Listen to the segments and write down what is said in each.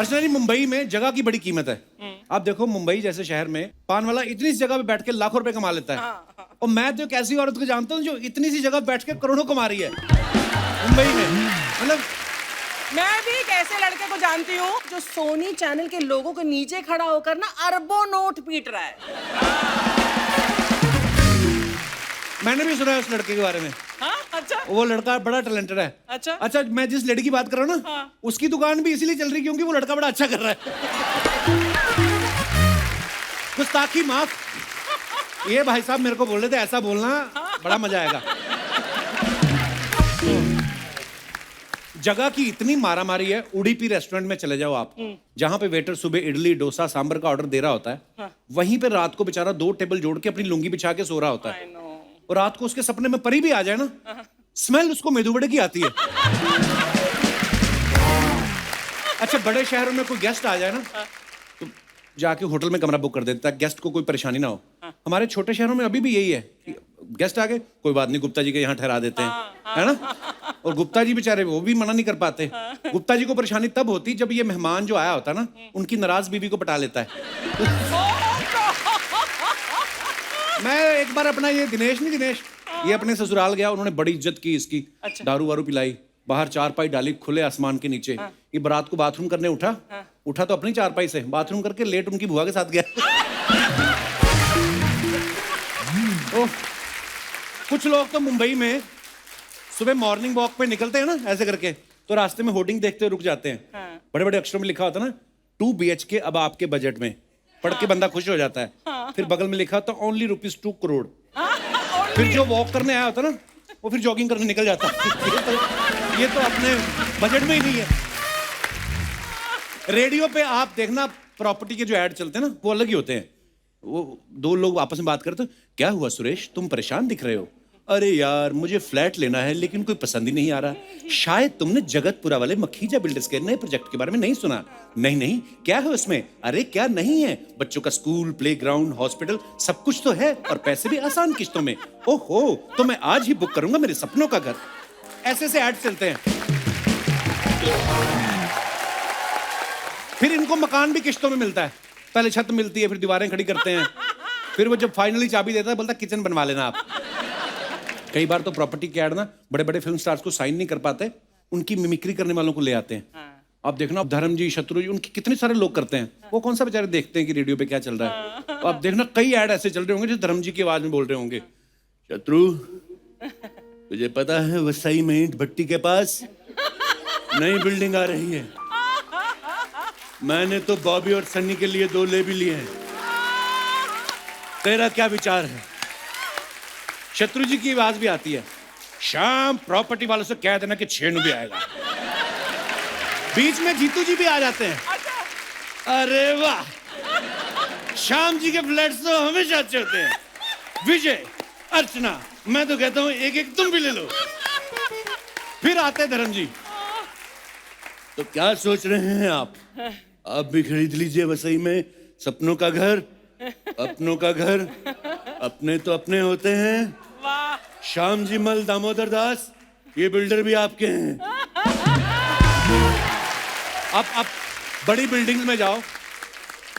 अर्चना जी, मुंबई में जगह की बड़ी कीमत है। आप देखो मुंबई जैसे शहर में पान वाला इतनी सी जगह पे बैठ के लाखों रुपए कमा लेता है। और मैं तो एक ऐसी औरत को जानता हूँ जो इतनी सी जगह बैठ के करोड़ों कमा रही है मुंबई में। मतलब मैं भी एक ऐसे लड़के को जानती हूँ जो सोनी चैनल के लोगों के नीचे खड़ा होकर ना अरबों नोट पीट रहा है। मैंने भी सुना है उस लड़के के बारे में। हाँ? अच्छा। वो लड़का बड़ा टैलेंटेड है। अच्छा, मैं जिस लड़की की बात कर रहा हूँ ना, हाँ। उसकी दुकान भी इसीलिए चल रही क्योंकि वो लड़का बड़ा अच्छा कर रहा है। गुस्ताखी माफ। ये भाई साहब मेरे को बोल रहे थे ऐसा बोलना, बड़ा मजा आएगा। जगह की इतनी मारामारी है, उडुपी रेस्टोरेंट में चले जाओ आप, जहां पे वेटर सुबह इडली डोसा सांभर का ऑर्डर दे रहा होता है। हाँ। वहीं पे रात को बेचारा 2 टेबल जोड़ के अपनी लुंगी बिछा के सो रहा होता है। और रात को उसके सपने में परी भी आ जाए ना, स्मेल उसको मेदू वड़े की आती है। अच्छा, बड़े शहरों में कोई गेस्ट आ जाए ना, तो जाके होटल में कमरा बुक कर देता है, गेस्ट को कोई परेशानी ना हो। हमारे छोटे शहरों में अभी भी यही है कि गेस्ट आ गए, कोई बात नहीं, गुप्ता जी के यहाँ ठहरा देते हैं, है ना। और गुप्ता जी बेचारे वो भी मना नहीं कर पाते। गुप्ता जी को परेशानी तब होती जब ये मेहमान जो आया होता ना, उनकी नाराज बीवी को पटा लेता है। मैं एक बार अपना ये दिनेश ये अपने ससुराल गया, उन्होंने बड़ी इज्जत की इसकी। अच्छा। दारू वारू पिलाई, बाहर चारपाई डाली खुले आसमान के नीचे। ये बारात को बाथरूम करने उठा तो अपनी चारपाई से बाथरूम करके लेट उनकी बुआ के साथ गया। ओह, कुछ लोग तो मुंबई में सुबह मॉर्निंग वॉक पे निकलते हैं ना ऐसे करके, तो रास्ते में होर्डिंग देखते हुए रुक जाते हैं। बड़े बड़े अक्षरों में लिखा होता है ना, 2 BHK अब आपके बजट में। पढ़ के बंदा खुश हो जाता है। फिर बगल में लिखा होता है ओनली ₹2 करोड़। फिर जो वॉक करने आया होता ना, वो फिर जॉगिंग करने निकल जाता है। ये तो अपने बजट में ही नहीं है। रेडियो पे आप देखना प्रॉपर्टी के जो ऐड चलते हैं ना, वो अलग ही होते हैं। वो 2 लोग आपस में बात करते, क्या हुआ सुरेश, तुम परेशान दिख रहे हो? अरे यार, मुझे फ्लैट लेना है लेकिन कोई पसंद ही नहीं आ रहा। शायद तुमने जगतपुरा वाले मखीजा बिल्डर्स के नए प्रोजेक्ट के बारे में नहीं सुना। नहीं, क्या है उसमें? अरे क्या नहीं है, बच्चों का स्कूल, प्लेग्राउंड, हॉस्पिटल, सब कुछ तो है और पैसे भी आसान किस्तों में। ओहो, तो मैं आज ही बुक करूंगा मेरे सपनों का घर। ऐसे से ऐड चलते हैं। फिर इनको मकान भी किस्तों में मिलता है। पहले छत मिलती है, फिर दीवारें खड़ी करते हैं, फिर वो जब फाइनली चाबी देता है बोलता है किचन बनवा लेना आप। कई बार तो प्रॉपर्टी के ऐड ना बड़े बड़े फिल्म स्टार्स को साइन नहीं कर पाते, उनकी मिमिक्री करने वालों को ले आते हैं। आप देखना, धर्म जी, शत्रु जी, उनके कितने सारे लोग करते हैं। वो कौन सा बेचारे देखते हैं कि रेडियो पे क्या चल रहा है। तो आप देखना कई ऐड ऐसे चल रहे होंगे जो धर्म जी की आवाज में बोल रहे होंगे, शत्रु तुझे पता है वसई में ईंट भट्टी के पास नई बिल्डिंग आ रही है। मैंने तो बॉबी और सन्नी के लिए 2 ले भी लिए हैं। तेरा क्या विचार है? शत्रु जी की आवाज भी आती है, शाम प्रॉपर्टी वालों से कह देना कि छेनू भी आएगा। बीच में जीतू जी भी आ जाते हैं। अरे वाह, शाम जी के फ्लैट्स तो हमेशा अच्छे होते हैं। विजय, अर्चना, मैं तो कहता हूं एक एक तुम भी ले लो। फिर आते धर्म जी, तो क्या सोच रहे हैं आप भी खरीद लीजिए वसई में सपनों का घर। अपनों का घर अपने तो अपने होते हैं। श्याम जी मल दामोदर दास, ये बिल्डर भी आपके हैं। अब बड़ी बिल्डिंग्स में जाओ,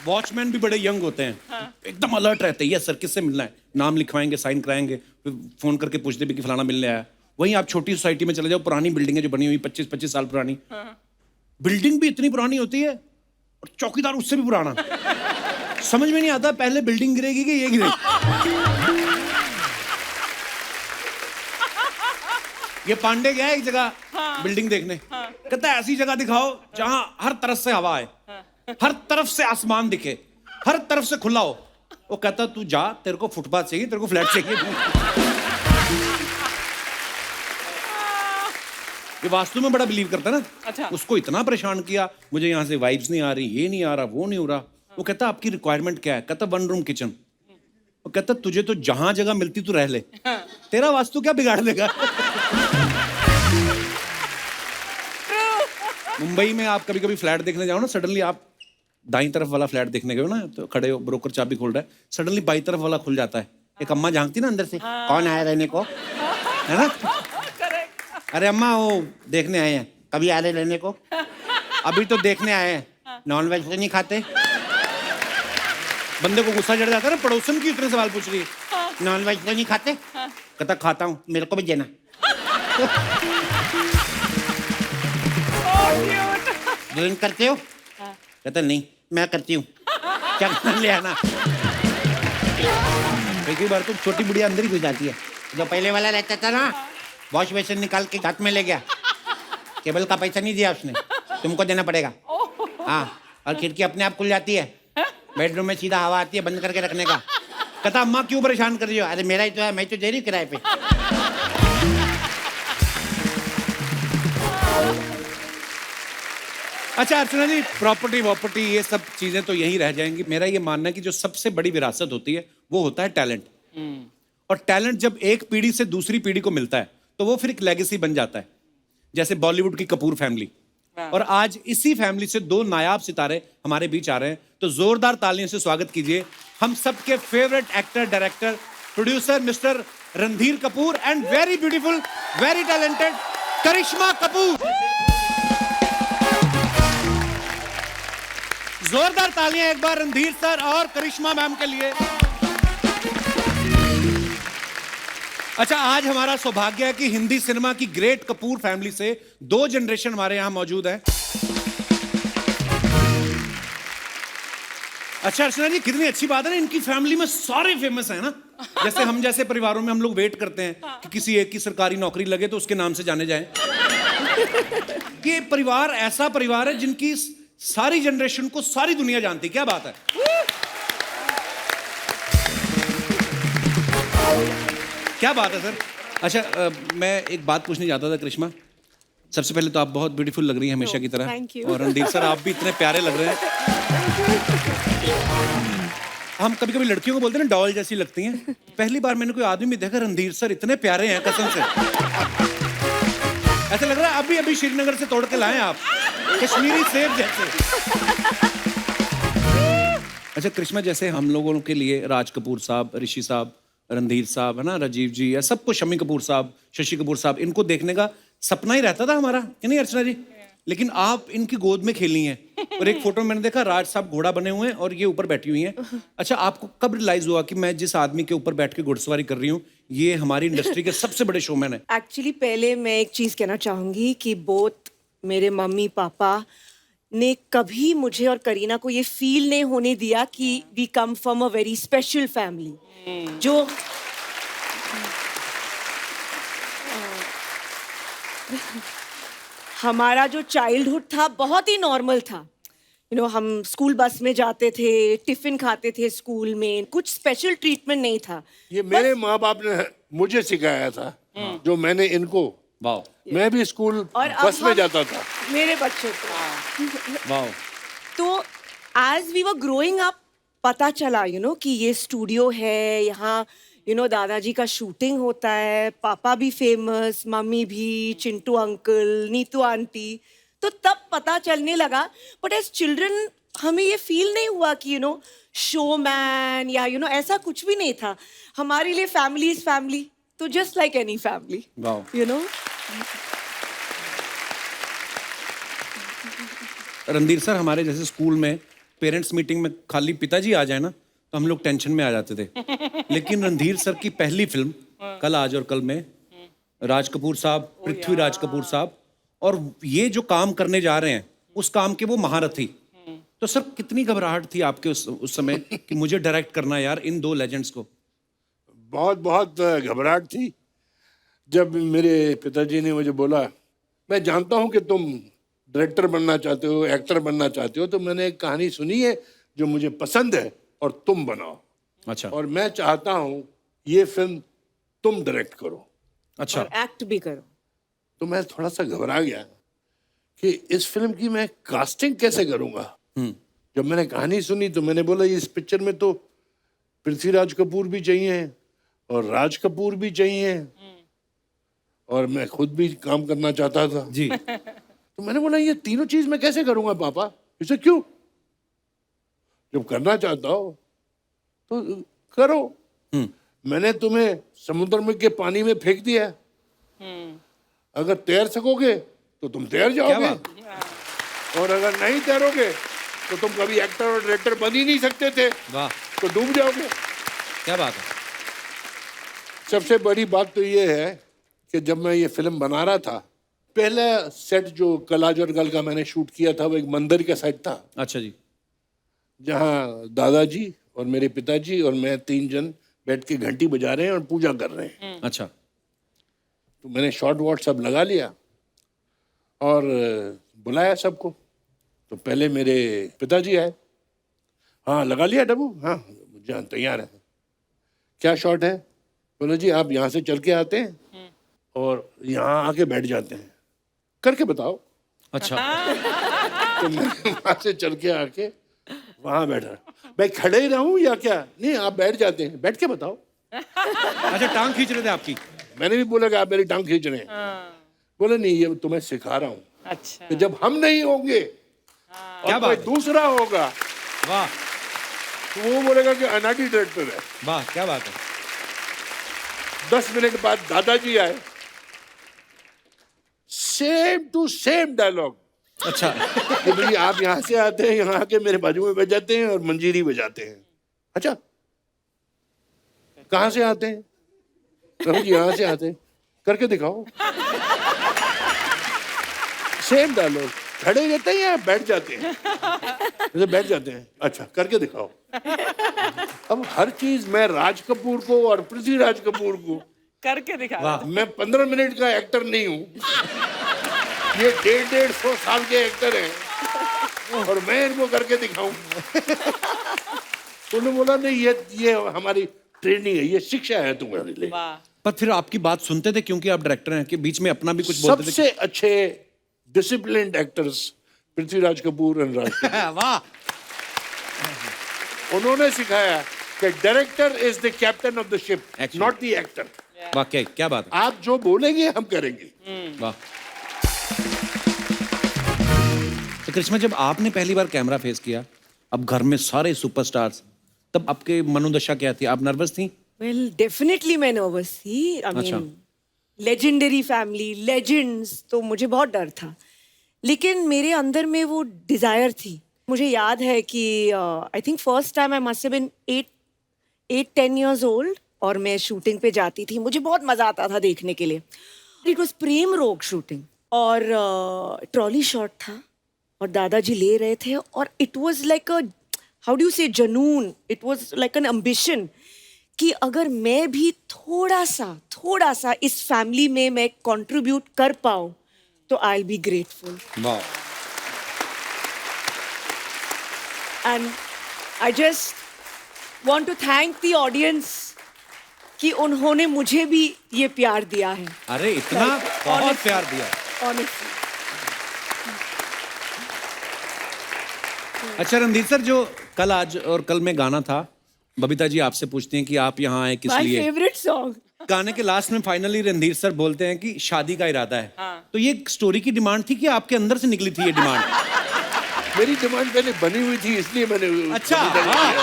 वॉचमैन भी बड़े यंग होते हैं। एकदम अलर्ट रहते हैं, ये सर किससे मिलना है, नाम लिखवाएंगे, साइन कराएंगे, फिर फोन करके पूछते भी कि फलाना मिलने आया। वहीं आप छोटी सोसाइटी में चले जाओ, पुरानी बिल्डिंगें जो बनी हुई 25-25 साल पुरानी, बिल्डिंग भी इतनी पुरानी होती है और चौकीदार उससे भी पुराना। समझ में नहीं आता पहले बिल्डिंग गिरेगी कि ये गिरेगी। ये पांडे गया एक जगह बिल्डिंग देखने, कहता है ऐसी जगह दिखाओ जहां हर तरफ से हवा आए, हर तरफ से आसमान दिखे, हर तरफ से खुला हो। वो कहता तू जा, तेरे को फुटपाथ चाहिए, तेरे को फ्लैट चाहिए। ये वास्तु में बड़ा बिलीव करता है ना। अच्छा। उसको इतना परेशान किया, मुझे यहाँ से वाइब्स नहीं आ रही, ये नहीं आ रहा, वो नहीं हो रहा। वो कहता आपकी रिक्वायरमेंट क्या है? कहता 1 रूम किचन। वो कहता तुझे तो जहां जगह मिलती तू रह ले, तेरा वास्तु क्या बिगाड़ देगा। मुंबई में आप कभी कभी फ्लैट देखने जाओ ना, सडनली आप दाईं तरफ वाला फ्लैट देखने गए हो ना, तो खड़े हो, ब्रोकर चाबी खोल रहा है, सडनली बाईं तरफ वाला खुल जाता है। एक अम्मा झांकती ना अंदर से, कौन आया रहने को, है ना। अरे अम्मा वो देखने आए हैं, कभी आ रहे रहने को? अभी तो देखने आए हैं। नॉन वेज तो नहीं खाते? बंदे को गुस्सा चढ़ जाता है ना, पड़ोसन की इतने सवाल पूछ रही है। नॉन वेज तो नहीं खाते? कहता खाता हूँ, मेरे को भी देना। ड्रिंक करते हो? कहता नहीं, मैं करती हूँ। क्या ले आना। एक बार तो छोटी बुढ़िया अंदर ही घुस जाती है। जो पहले वाला रहता था ना, वॉश बेसिन निकाल के हाथ में ले गया, केबल का पैसा नहीं दिया उसने, तुमको देना पड़ेगा। हाँ, और खिड़की अपने आप खुल जाती है, बेडरूम में सीधा हवा आती है, बंद करके रखने का। कहता अम्मा क्यों परेशान कर रही हो? अरे मेरा ही तो है, मैं तो दे रही हूँ किराए पे। अच्छा अर्चना जी, प्रॉपर्टी ये सब चीजें तो यहीं रह जाएंगी। मेरा ये मानना है कि जो सबसे बड़ी विरासत होती है वो होता है टैलेंट। और टैलेंट जब एक पीढ़ी से दूसरी पीढ़ी को मिलता है तो वो फिर एक लेगेसी बन जाता है। जैसे बॉलीवुड की कपूर फैमिली, और आज इसी फैमिली से दो नायाब सितारे हमारे बीच आ रहे हैं। तो जोरदार तालियों से स्वागत कीजिए हम सबके favourite actor, director, producer mister Randhir Kapoor and very beautiful, very talented Karisma Kapoor. जोरदार तालियां एक बार रणधीर सर और करिश्मा मैम के लिए। अच्छा, आज हमारा सौभाग्य है कि हिंदी सिनेमा की ग्रेट कपूर फैमिली से दो जनरेशन हमारे यहां मौजूद है। अच्छा अर्चना जी, कितनी अच्छी बात है ना, इनकी फैमिली में सारे फेमस हैं ना। जैसे हम जैसे परिवारों में हम लोग वेट करते हैं कि किसी एक की सरकारी नौकरी लगे तो उसके नाम से जाने जाएं। ये परिवार ऐसा परिवार है जिनकी सारी जनरेशन को सारी दुनिया जानती। क्या बात है। क्या बात है सर। अच्छा मैं एक बात पूछने जाता था करिश्मा। सबसे पहले तो आप बहुत ब्यूटीफुल लग रही हैं हमेशा की तरह। Thank you. और रणधीर सर आप भी इतने प्यारे लग रहे हैं। हम कभी कभी लड़कियों को बोलते हैं ना डॉल जैसी लगती हैं। पहली बार मैंने कोई आदमी देखा रणधीर सर इतने प्यारे हैं, कसम से ऐसा लग रहा है अभी श्रीनगर से तोड़ के लाए आप, कश्मीरी सेब जैसे। अच्छा करिश्मा, जैसे हम लोगों के लिए राज कपूर साहब, ऋषि साहब, रणधीर साहब है ना, राजीव जी, या सबको, शम्मी कपूर साहब, शशि कपूर साहब, इनको देखने का सपना ही रहता था हमारा, कि नहीं अर्चना जी? लेकिन आप इनकी गोद में खेली हैं। और एक फोटो मैंने देखा, राज साहब घोड़ा बने हुए हैं और ये ऊपर बैठी हुई हैं। अच्छा, आपको कब रियलाइज हुआ कि मैं जिस आदमी के ऊपर बैठ के घुड़सवारी कर रही हूँ ये हमारी इंडस्ट्री के सबसे बड़े शोमैन है? एक्चुअली पहले मैं एक चीज कहना चाहूंगी कि बोथ मेरे मम्मी पापा ने कभी मुझे और करीना को ये फील नहीं होने दिया कि we come from a very special family. जो हमारा जो चाइल्डहुड था बहुत ही नॉर्मल था। हम स्कूल बस में जाते थे, टिफिन खाते थे स्कूल में, कुछ स्पेशल ट्रीटमेंट नहीं था। ये मेरे माँ बाप ने मुझे सिखाया था, जो मैंने इनको। वाह। मैं भी स्कूल और बस में जाता था मेरे बच्चों को। वाह। तो as we were growing up पता चला कि ये स्टूडियो है, यहाँ दादाजी का शूटिंग होता है, पापा भी फेमस, मम्मी भी, चिंटू अंकल, नीतू आंटी। तो तब पता चलने लगा। बट एज चिल्ड्रन हमें ये फील नहीं हुआ कि शोमैन या ऐसा कुछ भी नहीं था। हमारे लिए फैमिली इज फैमिली, तो just like any family. Randhir sir, हमारे जैसे स्कूल में पेरेंट्स मीटिंग में खाली पिताजी आ जाए ना तो हम लोग टेंशन में आ जाते थे। लेकिन रणधीर सर की पहली फिल्म कल, आज और कल में राज कपूर साहब, पृथ्वीराज कपूर साहब, और ये जो काम करने जा रहे हैं उस काम के वो महारथी। तो सर कितनी घबराहट थी आपके उस समय कि मुझे डायरेक्ट करना यार इन दो लेजेंड्स को? बहुत बहुत घबराहट थी। जब मेरे पिताजी ने मुझे बोला, मैं जानता हूँ कि तुम डायरेक्टर बनना चाहते हो, एक्टर बनना चाहते हो, तो मैंने एक कहानी सुनी है जो मुझे पसंद है और तुम बनाओ। अच्छा। और मैं चाहता हूँ ये फिल्म तुम डायरेक्ट करो। अच्छा। और एक्ट भी करो। तो मैं थोड़ा सा घबरा गया कि इस फिल्म की मैं कास्टिंग कैसे करूँगा। जब मैंने कहानी सुनी तो मैंने बोला इस पिक्चर में तो पृथ्वीराज कपूर भी चाहिए और राज कपूर भी चाहिए और मैं खुद भी काम करना चाहता था जी। तो मैंने बोला ये तीनों चीज मैं कैसे करूंगा पापा? इसे क्यों? जब करना चाहता हो तो करो। मैंने तुम्हें समुद्र में के पानी में फेंक दिया, अगर तैर सकोगे तो तुम तैर जाओगे, और अगर नहीं तैरोगे तो तुम कभी एक्टर और डायरेक्टर बन ही नहीं सकते थे, वाह, तो डूब जाओगे। क्या बात है। सबसे बड़ी बात तो ये है कि जब मैं ये फिल्म बना रहा था, पहला सेट जो कलाजर गल का मैंने शूट किया था वो एक मंदिर का सेट था, अच्छा जी। जहाँ दादाजी और मेरे पिताजी और मैं 3 जन बैठ के घंटी बजा रहे हैं और पूजा कर रहे हैं। अच्छा। तो मैंने शॉर्ट वॉट सब लगा लिया और बुलाया सबको। तो पहले मेरे पिताजी आए, हाँ लगा लिया डब्बू, हाँ जान तैयार है, क्या शॉट है? बोले जी आप यहाँ से चल के आते हैं और यहाँ आके बैठ जाते हैं, करके बताओ। अच्छा। तो मैं वहाँ से चल के आके वहाँ बैठा, मैं खड़े ही रहूं या क्या? नहीं आप बैठ जाते हैं, बैठ के बताओ। अच्छा, टांग खींच रहे थे आपकी? मैंने भी बोला कि आप मेरी टांग खींच रहे हैं। बोले नहीं ये तुम्हें सिखा रहा हूँ अच्छा कि जब हम नहीं होंगे क्या और कोई बात है। दूसरा होगा वाह तो वो बोलेगा कि अनाड़ी डायरेक्टर है। वाह, क्या बात है। 10 मिनट बाद दादाजी आए, सेम टू सेम डायलॉग अच्छा। कि भाई आप यहाँ से आते हैं, यहाँ आके मेरे बाजू में बैठ जाते हैं और मंजीरी बजाते हैं। अच्छा कहाँ से आते हैं? प्रभु जी यहाँ से आते हैं, करके दिखाओ। सेम डायलॉग, खड़े रहते हैं या बैठ जाते हैं? जैसे बैठ जाते हैं, अच्छा करके दिखाओ। अब हर चीज मैं राज कपूर को और पृथ्वीराज कपूर को, करके दिखा। वाह, मैं 15 मिनट का एक्टर नहीं हूँ, ये 150 साल के एक्टर हैं और मैं इनको करके दिखाऊं। उन्होंने बोला नहीं ये हमारी ट्रेनिंग है, ये शिक्षा है तुम्हारे लिए। वाह पर फिर आपकी बात सुनते थे क्योंकि आप डायरेक्टर हैं कि बीच में अपना भी कुछ बोलते थे? सबसे अच्छे डिसिप्लिन्ड एक्टर्स पृथ्वीराज कपूर और राज कपूर। वाह, उन्होंने सिखाया कि director is the captain of the ship, Actually. Not the actor. वाकई क्या बात है। आप जो बोलेंगे हम करेंगे। वाह। तो करिश्मा, जब आपने पहली बार कैमरा फेस किया, अब घर में सारे सुपरस्टार्स, तब आपके मनोदशा क्या थी? आप नर्वस थी? वेल डेफिनेटली मैं नर्वस थी। आई अच्छा। मीन लेजेंडरी फैमिली, लेजेंड्स, तो मुझे बहुत डर था, लेकिन मेरे अंदर में वो डिजायर थी। मुझे याद है कि I think first time I must have been 8-10 years old और मैं शूटिंग पे जाती थी। मुझे बहुत मजा आता था देखने के लिए। इट वॉज प्रेम रोग शूटिंग और ट्रॉली शॉट था और दादाजी ले रहे थे और it was like a, how do you say, जनून। It was like an ambition कि अगर मैं भी थोड़ा सा इस फैमिली में मैं कंट्रीब्यूट कर पाऊँ तो आई विल बी ग्रेटफुल। वाह। And I just want to thank the audience कि उन्होंने मुझे भी ये प्यार दिया है। अरे इतना बहुत प्यार दिया। ऑनेस्टली। अच्छा रणधीर सर, जो कल, आज और कल में गाना था, बबीता जी आपसे पूछती हैं कि आप यहाँ आए किस माय लिए? Favourite song. गाने के लास्ट में फाइनली रणधीर सर बोलते हैं कि शादी का इरादा है। तो ये स्टोरी की डिमांड थी कि आपके अंदर से निकली थी ये डिमांड? मेरी डिमांड पहले बनी हुई थी, इसलिए मैंने अच्छा, हाँ।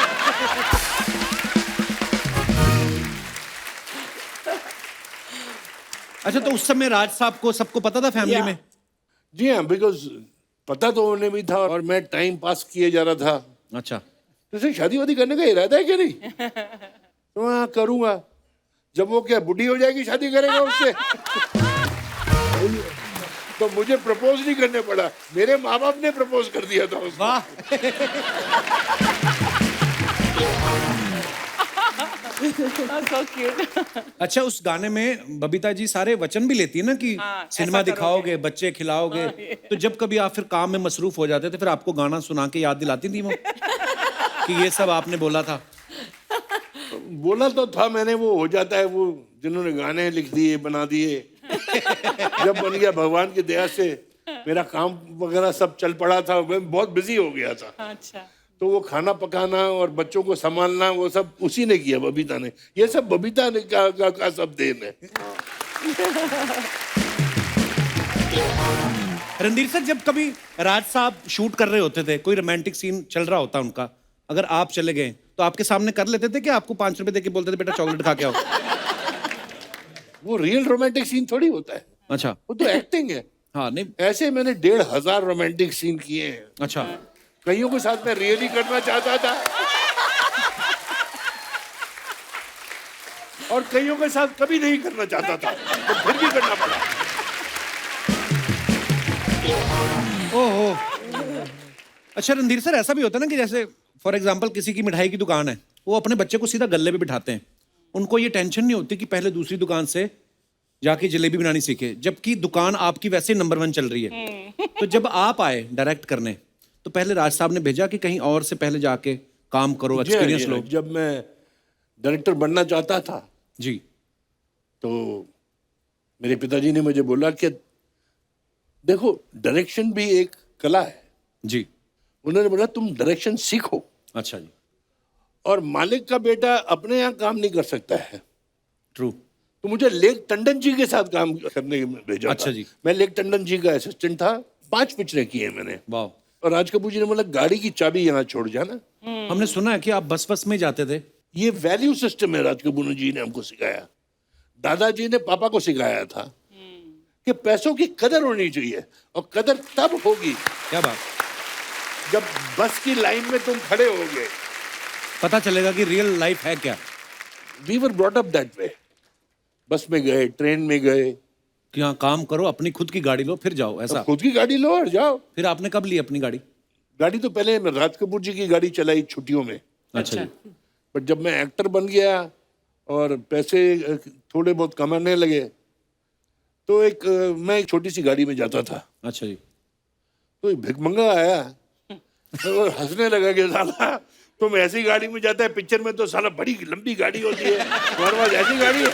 अच्छा, तो उस समय राज साहब को सबको पता था फैमिली में? जी हाँ, बिकॉज पता तो उन्हें भी था और मैं टाइम पास किए जा रहा था। अच्छा। तुझे शादी वादी करने का इरादा है क्या? नहीं तो हाँ करूंगा। जब वो क्या बुढ़ी हो जाएगी शादी करेगा उससे? तो मुझे प्रपोज नहीं करने पड़ा, मेरे माँ बाप ने प्रपोज कर दिया था उसको। वाह। so cute. अच्छा, उस गाने में बबीता जी सारे वचन भी लेती है ना कि हाँ, सिनेमा ऐसा दिखाओगे, बच्चे खिलाओगे। तो जब कभी आप फिर काम में मसरूफ हो जाते थे, फिर आपको गाना सुना के याद दिलाती थी वो कि ये सब आपने बोला था? बोला तो था मैंने, वो हो जाता है, वो जिन्होंने गाने लिख दिए बना दिए। जब बन गया भगवान की दया से, मेरा काम वगैरह सब चल पड़ा था, मैं बहुत बिजी हो गया था। अच्छा तो वो खाना पकाना और बच्चों को संभालना वो सब उसी ने किया, बबीता ने। ये सब बबीता ने का सब देन है। रणधीर सर, जब कभी राज साहब शूट कर रहे होते थे, कोई रोमांटिक सीन चल रहा होता उनका, अगर आप चले गए तो आपके सामने कर लेते थे कि आपको 5 रुपए देके बोलते थे बेटा चॉकलेट खा के आओ? वो रियल रोमांटिक सीन थोड़ी होता है, अच्छा। वो तो एक्टिंग है। हाँ, नहीं। ऐसे मैंने 1,500 रोमांटिक सीन किए हैं। अच्छा। कईयों के साथ मैं रियली करना चाहता था और कईयों के साथ कभी नहीं करना चाहता था, तो फिर भी करना पड़ा। ओहो। अच्छा रणधीर सर, ऐसा भी होता है ना कि जैसे फॉर एग्जांपल किसी की मिठाई की दुकान है, वो अपने बच्चे को सीधा गल्ले पे बिठाते हैं, उनको ये टेंशन नहीं होती कि पहले दूसरी दुकान से जाके जलेबी बनानी सीखे, जबकि दुकान आपकी वैसे नंबर 1 चल रही है। तो जब आप आए डायरेक्ट करने, तो पहले राज साहब ने भेजा कि कहीं और से पहले जाके काम करो, एक्सपीरियंस लो? जब मैं डायरेक्टर बनना चाहता था जी। तो मेरे पिताजी ने मुझे बोला कि देखो डायरेक्शन भी एक कला है। जी। उन्होंने बोला तुम डायरेक्शन सीखो, अच्छा जी। और मालिक का बेटा अपने यहाँ काम नहीं कर सकता है। ट्रू। तो मुझे लेक टंडन जी के साथ काम करने भेजा अच्छा था। जी। मैं लेक टंडन जी का असिस्टेंट था, 5 पिक्चरें की है मैंने। वाह। और राज कपूर जी ने बोला गाड़ी की चाबी यहाँ छोड़ जाना। हमने सुना है कि आप बस में जाते थे। ये वैल्यू सिस्टम है, राज कपूर जी ने हमको सिखाया। दादाजी ने पापा को सिखाया था कि पैसों की कदर होनी चाहिए, और कदर तब होगी क्या बात। जब बस की लाइन में तुम खड़े होगे, पता चलेगा कि रियल लाइफ है क्या। We were brought up that way. Bus में गए, ट्रेन में गए, कि हाँ काम करो, अपनी खुद की गाड़ी लो फिर जाओ, ऐसा। खुद की गाड़ी लो और जाओ। फिर आपने कब ली अपनी गाड़ी? गाड़ी तो पहले मैं राज कपूर जी की गाड़ी चलाई छुट्टियों में। अच्छा जी। बट जब मैं एक्टर बन गया और पैसे थोड़े बहुत कमाने लगे, तो मैं एक छोटी सी गाड़ी में जाता था। अच्छा जी। तो एक भिखमंगा आया और हंसने लगा कि साला तुम ऐसी गाड़ी में जाता है, पिक्चर में तो साला बड़ी लंबी गाड़ी होती है, तुम्हारे पास ऐसी गाड़ी है।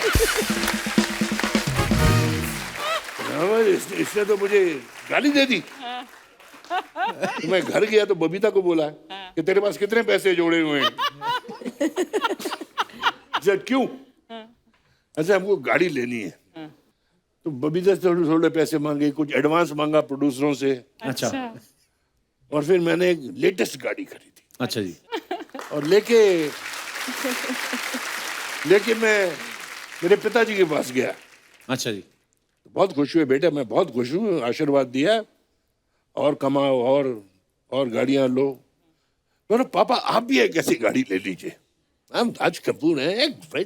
इसने तो मुझे गाली दे दी। तो मैं घर गया तो बबीता को बोला कि तेरे पास कितने पैसे जोड़े हुए हैं? क्यों? अच्छा हमको गाड़ी लेनी है। तो बबीता से थोड़े पैसे मांगे, कुछ एडवांस मांगा प्रोड्यूसरों से। अच्छा। और फिर मैंने एक लेटेस्ट गाड़ी खरीदी। अच्छा जी। और लेके मैं मेरे पिताजी के पास गया। अच्छा जी। बहुत खुश हुए, बेटा मैं बहुत खुश हूँ, आशीर्वाद दिया, और कमाओ और गाड़ियां लो। बोला पापा आप भी एक ऐसी गाड़ी ले लीजिए, हम राज कपूर हैं, एक भाई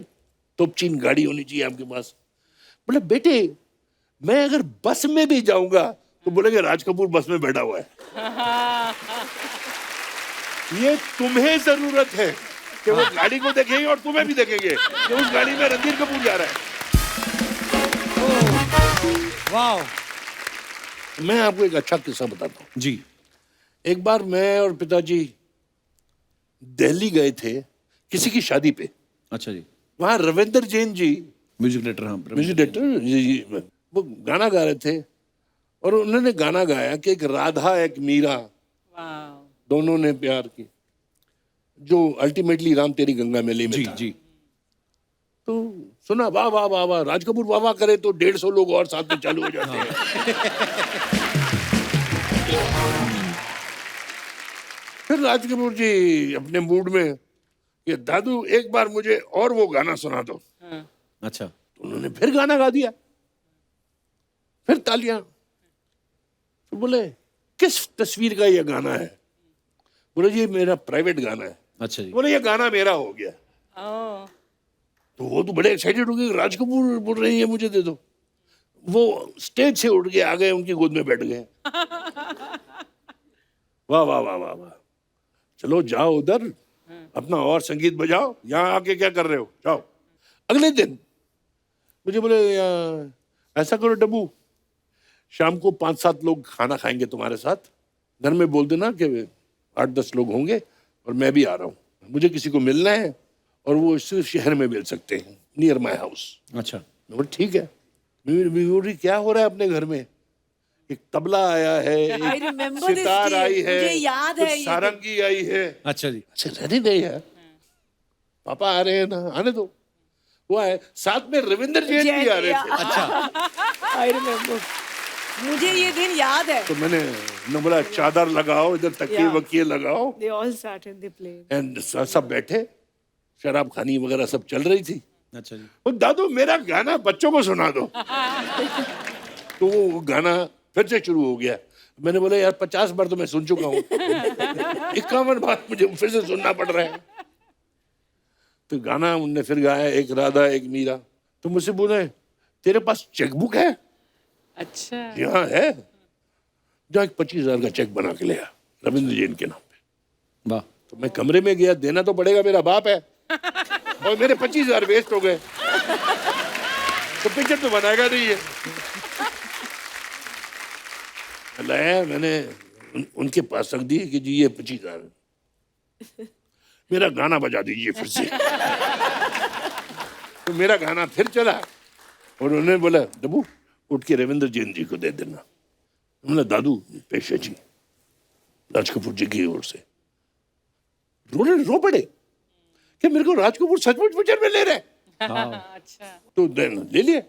तोपचीन गाड़ी होनी चाहिए आपके पास। बोले बेटे मैं अगर बस में भी जाऊंगा तो बोलेंगे राज कपूर बस में बैठा हुआ है। ये तुम्हें जरूरत है कि वो गाड़ी को देखेंगे और तुम्हें भी देखेंगे कि उस गाड़ी में रणधीर कपूर जा रहा है। वाह। मैं आपको एक अच्छा किस्सा बताता हूँ जी। एक बार मैं और पिताजी दिल्ली गए थे किसी की शादी पे। अच्छा जी। वहां रविंदर जैन जी, म्यूजिक डायरेक्टर। हाँ, म्यूजिक डायरेक्टर जी, वो गाना गा रहे थे, और उन्होंने गाना गाया कि एक राधा एक मीरा दोनों ने प्यार की, जो अल्टीमेटली राम तेरी गंगा मैली में जी था। जी। तो सुना, वाह वाह वाह वाह, राज कपूर वाह वाह करे तो 150 लोग और साथ में चालू हो जाते हैं। फिर राज कपूर जी अपने मूड में कि दादू एक बार मुझे और वो गाना सुना दो। अच्छा। तो उन्होंने फिर गाना गा दिया, फिर तालियां। तो बोले किस तस्वीर का ये गाना है? बोले ये मेरा प्राइवेट गाना है। अच्छा जी। बोले ये गाना मेरा हो गया। तो वो तो बड़े एक्साइटेड हो गए, राज कपूर बोल रही है मुझे दे दो। वो स्टेज से उठ के आ गए, उनकी गोद में बैठ गए। वाह वाह वाह वाह वाह, चलो जाओ उधर अपना और संगीत बजाओ, यहाँ आके क्या कर रहे हो, जाओ। अगले दिन मुझे बोले ऐसा करो डब्बू, शाम को 5-7 लोग खाना खाएंगे तुम्हारे साथ, घर में बोल देना कि 8-10 लोग होंगे और मैं भी आ रहा हूँ, मुझे किसी को मिलना है और वो इस शहर में मिल सकते हैं, नियर माई हाउस। अच्छा। मैं बोला ठीक है। क्या हो रहा है अपने घर में? एक तबला आया है, एक सितार आई है, मुझे याद है, कुछ सारंगी आई है। अच्छा जी। अच्छा रहने दे यार, पापा आ रहे हैं ना, आने दो। वो आए, साथ में रविंदर जैन भी आ रहे थे। अच्छा। आई रिमेम्बर, मुझे ये दिन याद है। तो मैंने बोला चादर लगाओ, इधर तकिए वकिए लगाओ। They all sat and they played. And सब बैठे, शराब खानी वगैरह सब चल रही थी। अच्छा जी। वो दादू मेरा गाना बच्चों को सुना दो। तो वो गाना फिर से शुरू हो गया, मैंने बोला यार 50 बार तो मैं सुन चुका हूँ, 51 बार मुझे फिर से सुनना पड़ रहा है। तो गाना उनने फिर गाया, एक राधा एक मीरा। तो मुझसे बोले तेरे पास चेकबुक है? अच्छा। यहाँ है, जो एक 25,000 का चेक बना के ले आया रविंद्र जैन के नाम पे। वाह। तो मैं कमरे में गया, देना तो पड़ेगा, मेरा बाप है, और मेरे 25,000 वेस्ट हो गए, तो पिक्चर तो बनाएगा नहीं है। लाया मैंने उनके पास रख दी कि जी ये 25,000, मेरा गाना बजा दीजिए फिर से। तो मेरा गाना फिर चला और उन्होंने बोला डब्बू उठ के रविंद्र जैन जी को दे देना। बोला दादू पेशा जी, राज कपूर जी की ओर से। रो पड़े कि मेरे को राज कपूर सचमुच पिक्चर में ले रहे। अच्छा। तो ले लिया।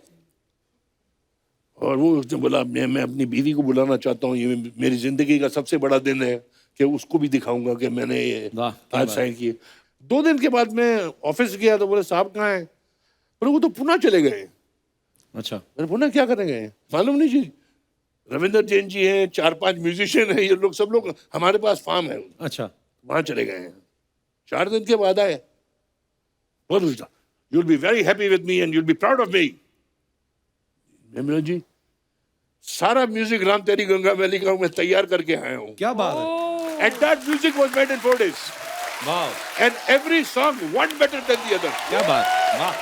और वो उसने बोला मैं अपनी बीवी को बुलाना चाहता हूँ, ये मेरी जिंदगी का सबसे बड़ा दिन है कि उसको भी दिखाऊंगा कि मैंने ये आज साइन किए। 2 दिन के बाद मैं ऑफिस गया तो बोले साहब कहाँ हैं? बोले वो तो पुणे चले गए। अच्छा। मैंने पुणे क्या करेंगे? मालूम नहीं जी, रविंद्र जैन जी हैं, 4-5 म्यूजिशियन हैं, ये लोग सब लोग हमारे पास फार्म है, अच्छा। वहां चले गए हैं। 4 दिन के बाद आए, you'll be very happy with me and you'll be proud of me। मैं बोला जी सारा म्यूजिक राम तेरी गंगा मैली का मैं तैयार करके आया हूँ। क्या बात है। And that music was made in 4 days। वाह। And every song one better than the other। क्या बात। वाह।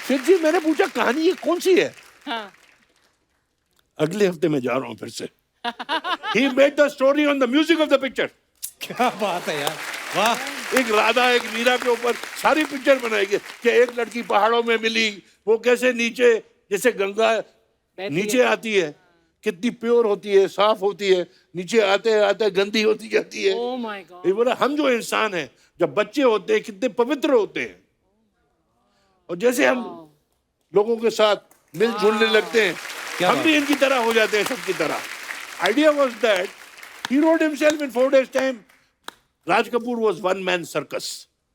फिर जी मैंने पूछा कहानी ये कौन सी है? हाँ। अगले हफ्ते में जा रहा हूँ फिर से। He made the story on the music of the picture। क्या बात है यार। वाह। एक राधा एक मीरा के ऊपर सारी पिक्चर बनाएगी कि एक लड़की पहाड़ों में मिली, वो कैसे नीचे जैसे गंगा नीचे आती है, कितनी प्योर होती है, साफ होती है, नीचे आते आते गंदी होती जाती है। Oh my God। ये बोला हम जो इंसान हैं जब बच्चे होते हैं कितने पवित्र होते हैं, और जैसे हम लोगों के साथ मिलजुलने लगते हैं हम भी इनकी तरह हो जाते हैं, सबकी तरह। Idea was that he wrote himself in 4 days time। Raj Kapoor was one man circus।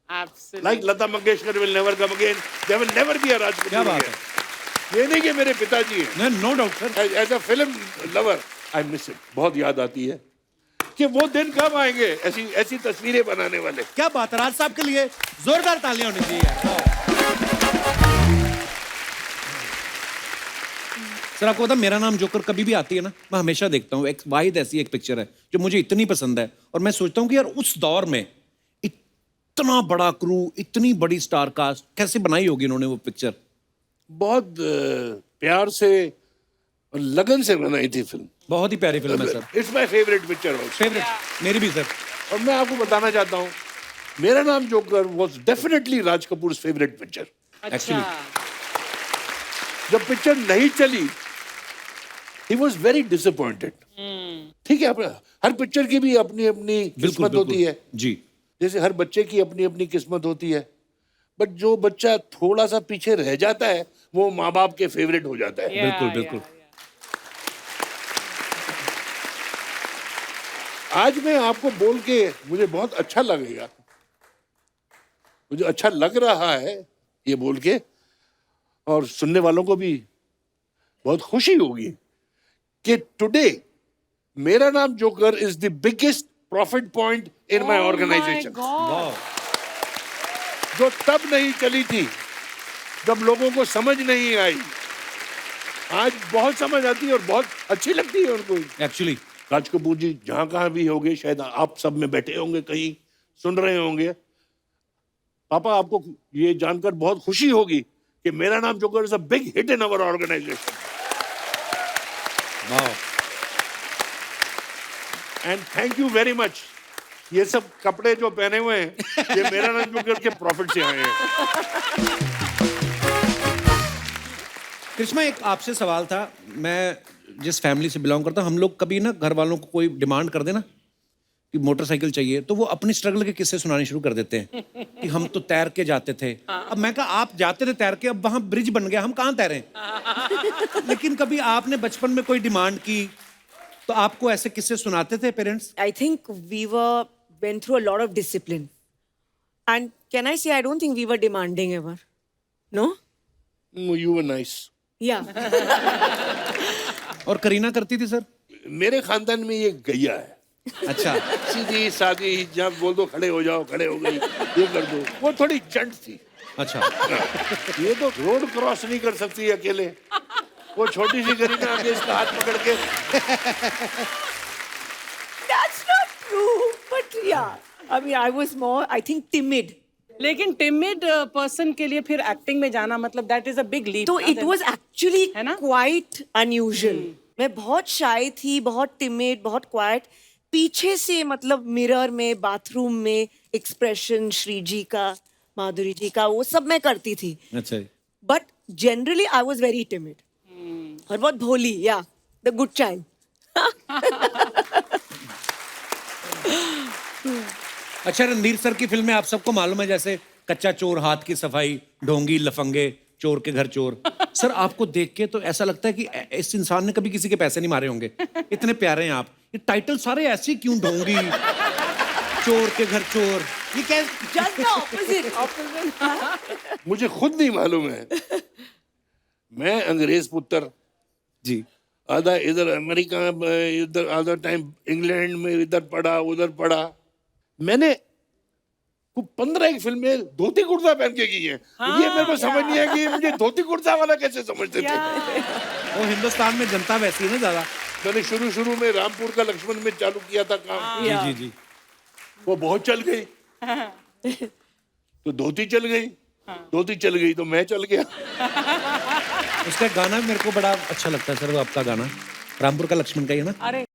Absolutely। Like Lata Mangeshkar will never come again, there will never be a Raj Kapoor क्या बात again। ये नहीं कि मेरे पिताजी हैं। No doubt sir. As a film lover, I miss it। बहुत याद आती है कि वो दिन कब आएंगे ऐसी तस्वीरें बनाने वाले। क्या बात है। राज साहब के लिए जोरदार तालियां होनी चाहिए यार। सर आपको पता मेरा नाम जोकर कभी भी आती है ना, मैं हमेशा देखता हूँ। एक वाहिद ऐसी एक पिक्चर है जो मुझे इतनी पसंद है, और मैं सोचता हूँ कि यार उस दौर में इतना बड़ा क्रू, इतनी बड़ी स्टार कास्ट कैसे बनाई होगी इन्होंने वो पिक्चर। बहुत प्यार से और लगन से बनाई थी फिल्म। बहुत ही प्यारी फिल्म है sir. It's my favourite picture also. Favourite मेरी भी सर। और मैं आपको बताना चाहता हूँ मेरा Naam joker was definitely Raj Kapoor favourite picture. अच्छा। जब पिक्चर नहीं चली he was very disappointed। ठीक है, हर पिक्चर की भी अपनी अपनी किस्मत होती है जी। जैसे हर बच्चे की अपनी अपनी किस्मत होती है, बट जो बच्चा थोड़ा सा पीछे रह जाता है वो माँ बाप के फेवरेट हो जाता है। बिल्कुल बिल्कुल। आज मैं आपको बोल के मुझे बहुत अच्छा लगेगा, मुझे अच्छा लग रहा है ये बोल के, और सुनने वालों को भी बहुत खुशी होगी कि today Mera Naam Joker is the biggest profit point in my organisation. जो तब नहीं चली थी जब लोगों को समझ नहीं आई, आज बहुत समझ आती है और बहुत अच्छी लगती है उनको। एक्चुअली राज कपूर जी जहां कहां भी होंगे, शायद आप सब में बैठे होंगे, कहीं सुन रहे होंगे, पापा आपको ये जानकर बहुत खुशी होगी कि Mera Naam Joker is a big hit in our organisation. And thank you very much. ये सब कपड़े जो पहने हुए हैं ये मेरा नाम जोकर के प्रॉफिट से आए हैं। कृष्णा एक आपसे सवाल था। मैं जिस फैमिली से बिलोंग करता हूँ, हम लोग कभी ना घर वालों को कोई डिमांड कर देना कि मोटरसाइकिल चाहिए, तो वो अपनी स्ट्रगल के किस्से सुनाने शुरू कर देते हैं कि हम तो तैर के जाते थे। अब मैं कहा आप जाते थे तैर के, अब वहां ब्रिज बन गया, हम कहाँ तैरें। लेकिन कभी आपने बचपन में कोई डिमांड की तो आपको ऐसे किस्से सुनाते थे parents? I think we went through a lot of discipline. And can I say, I don't think we were demanding ever. No? You were nice। या और करीना करती थी सर? मेरे खानदान में ये गैया है, अच्छा। सीधी सादी, जब बोल दो खड़े हो जाओ, खड़े हो गई, ये कर दो। वो थोड़ी चंट थी। अच्छा। ये तो रोड क्रॉस नहीं कर सकती अकेले, वो छोटी सी करीना आके इसका हाथ पकड़ के। That's not true, but yeah. I mean, I was more, I think, timid. लेकिन टिमिड पर्सन के लिए फिर एक्टिंग में जाना मतलब that is a big leap. तो it was actually है ना? quite unusual. मैं बहुत shy थी, बहुत timid, बहुत quiet. पीछे से मतलब मिरर में, बाथरूम में एक्सप्रेशन श्री जी का, माधुरी जी का, वो सब मैं करती थी. अच्छा जी। But generally, I was very timid. और बहुत भोली, yeah, the good child. अच्छा, रणधीर सर की फिल्में आप सबको मालूम है, जैसे कच्चा चोर, हाथ की सफाई, ढोंगी, लफंगे, चोर के घर चोर. सर आपको देख के तो ऐसा लगता है कि इस इंसान ने कभी किसी के पैसे नहीं मारे होंगे. इतने प्यारे हैं आप. ये टाइटल सारे ऐसे क्यों, ढोंगी, चोर के घर चोर, ये क्या? Just the opposite. मुझे खुद नहीं मालूम है. मैं अंग्रेज पुत्र, जी. आधा इधर अमेरिका में, इधर आधा टाइम इंग्लैंड में, इधर पढ़ा उधर पढ़ा. मैंने 15 एक फिल्में धोती कुर्ता पहन के की है. ये मेरे को समझ नहीं है कि मुझे धोती कुर्ता वाला कैसे समझते थे. वो हिंदुस्तान में जनता वैसी है ना ज्यादा. मैंने शुरू में रामपुर का लक्ष्मण में चालू किया था काम. जी जी जी. वो बहुत चल गई, तो धोती चल गई. धोती चल गई तो मैं चल गया. उसका गाना मेरे को बड़ा अच्छा लगता है सर, वो आपका गाना रामपुर का लक्ष्मण का ही है ना. अरे